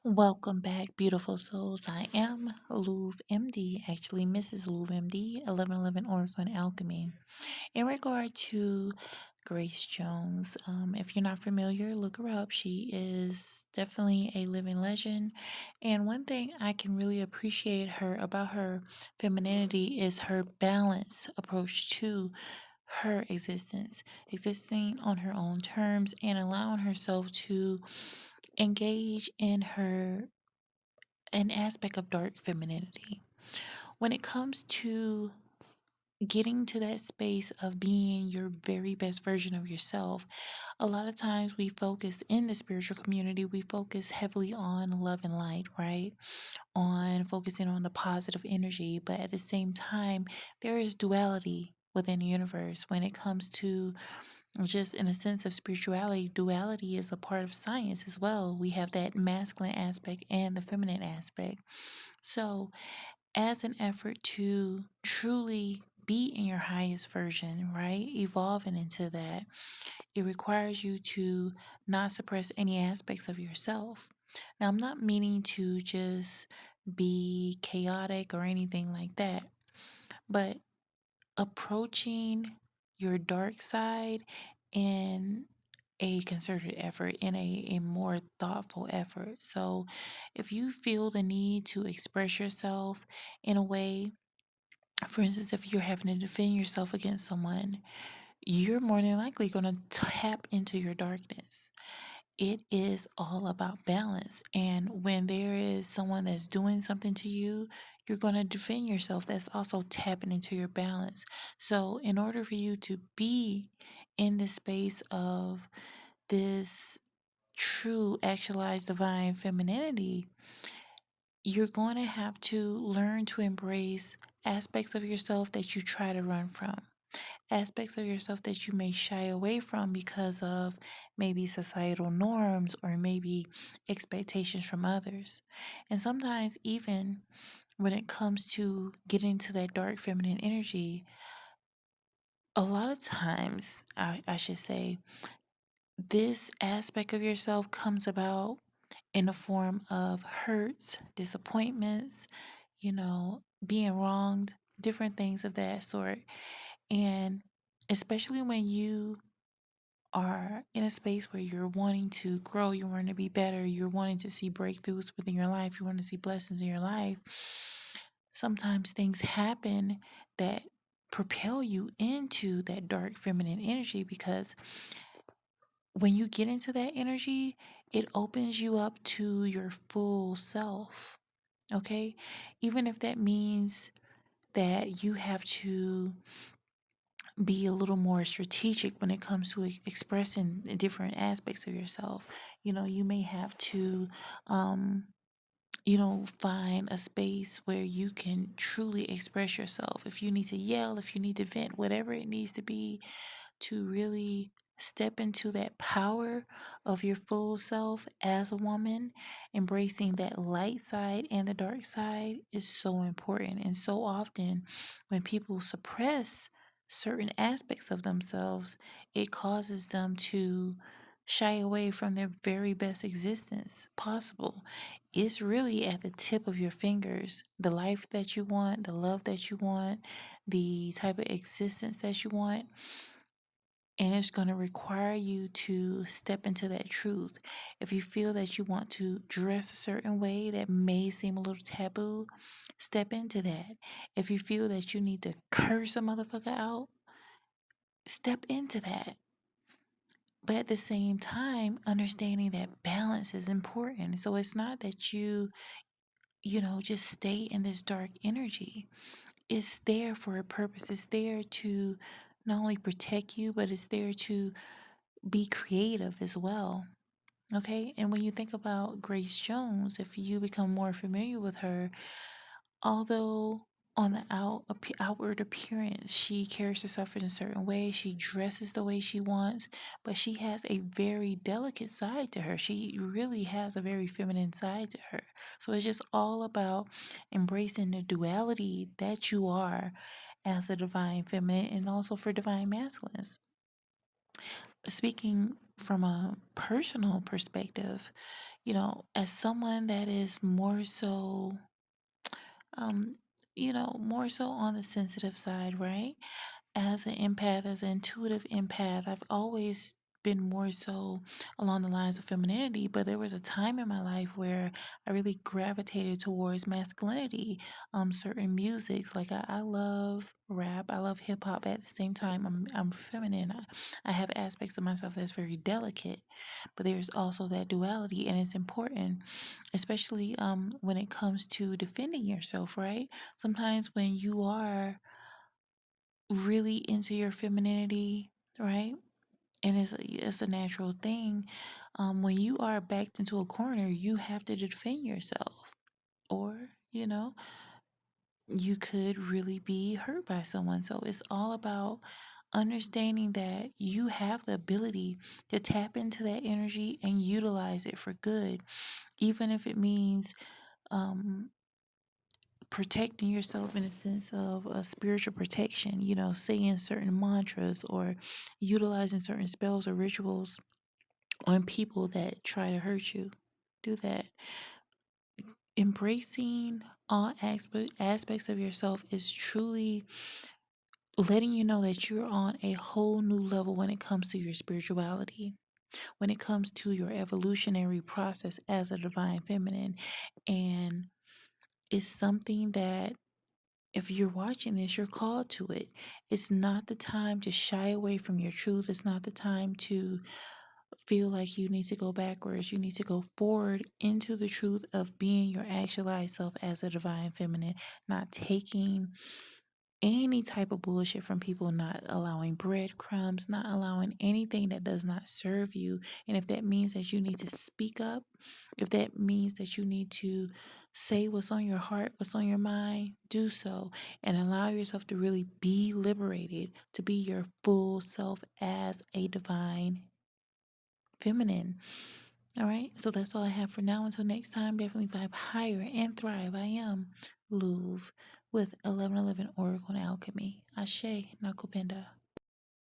Welcome back, beautiful souls. I am Louv MD, actually Mrs. Louv MD, 1111 Oracle and Alchemy. In regard to Grace Jones, if you're not familiar, look her up. She is definitely a living legend. And one thing I can really appreciate her about her femininity is her balanced approach to her existence, existing on her own terms and allowing herself to engage in her an aspect of dark femininity. When it comes to getting to that space of being your very best version of yourself, a lot of times we focus in the spiritual community, we focus heavily on love and light, right? On focusing on the positive energy. But at the same time, there is duality within the universe when it comes to just in a sense of spirituality. Duality is a part of science as well. We have that masculine aspect and the feminine aspect. So, as an effort to truly be in your highest version, right? Evolving into that, it requires you to not suppress any aspects of yourself. Now, I'm not meaning to just be chaotic or anything like that, but approaching your dark side in a concerted effort, in a more thoughtful effort. So, if you feel the need to express yourself in a way, for instance, if you're having to defend yourself against someone, you're more than likely going to tap into your darkness. It is all about balance. And when there is someone that's doing something to you, you're going to defend yourself. That's also tapping into your balance. So, in order for you to be in the space of this true, actualized divine femininity, you're going to have to learn to embrace aspects of yourself that you try to run from, aspects of yourself that you may shy away from because of maybe societal norms or maybe expectations from others. And sometimes, even when it comes to getting to that dark feminine energy, a lot of times, I should say, this aspect of yourself comes about in the form of hurts, disappointments, being wronged, different things of that sort. And especially when you are in a space where you're wanting to grow, you're wanting to be better, you're wanting to see breakthroughs within your life, you want to see blessings in your life, sometimes things happen that propel you into that dark feminine energy because when you get into that energy, it opens you up to your full self. Okay? Even if that means that you have to be a little more strategic when it comes to expressing the different aspects of yourself. You may have to, um, find a space where you can truly express yourself. If you need to yell, if you need to vent, whatever it needs to be to really step into that power of your full self as a woman, embracing that light side and the dark side is so important. And so often, when people suppress certain aspects of themselves, it causes them to shy away from their very best existence possible. It's really at the tip of your fingers. The life that you want, the love that you want, the type of existence that you want, and it's going to require you to step into that truth. If you feel that you want to dress a certain way that may seem a little taboo, step into that. If you feel that you need to curse a motherfucker out, step into that. But at the same time, understanding that balance is important. So it's not that just stay in this dark energy. It's there for a purpose. It's there to not only protect you, but it's there to be creative as well. Okay. And when you think about Grace Jones, if you become more familiar with her, although on the outward appearance, she carries herself in a certain way, she dresses the way she wants, but she has a very delicate side to her. She really has a very feminine side to her. So it's just all about embracing the duality that you are as a divine feminine and also for divine masculines. speaking from a personal perspective, as someone that is more so, um, more so on the sensitive side, right? As an empath, as an intuitive empath, I've always been more so along the lines of femininity, but there was a time in my life where I really gravitated towards masculinity. Certain musics, like I love rap, I love hip hop. At the same time, I'm feminine. I have aspects of myself that's very delicate, but there's also that duality, and it's important, especially when it comes to defending yourself. Right? Sometimes when you are really into your femininity, right? And it's a natural thing. When you are backed into a corner, you have to defend yourself, or you could really be hurt by someone. So it's all about understanding that you have the ability to tap into that energy and utilize it for good, even if it means um, protecting yourself in a sense of a spiritual protection, saying certain mantras or utilizing certain spells or rituals on people that try to hurt you. Do that. Embracing all aspects of yourself is truly letting you know that you're on a whole new level when it comes to your spirituality, when it comes to your evolutionary process as a divine feminine. And it's something that, if you're watching this, you're called to it. It's not the time to shy away from your truth. It's not the time to feel like you need to go backwards. You need to go forward into the truth of being your actualized self as a divine feminine, not taking any type of bullshit from people, not allowing breadcrumbs, not allowing anything that does not serve you. And if that means that you need to speak up, if that means that you need to say what's on your heart, what's on your mind, do so and allow yourself to really be liberated, to be your full self as a divine feminine. All right, so that's all I have for now. Until next time, definitely vibe higher and thrive. I am Louv with 1111 Oracle and Alchemy. Ashe, Nakupenda.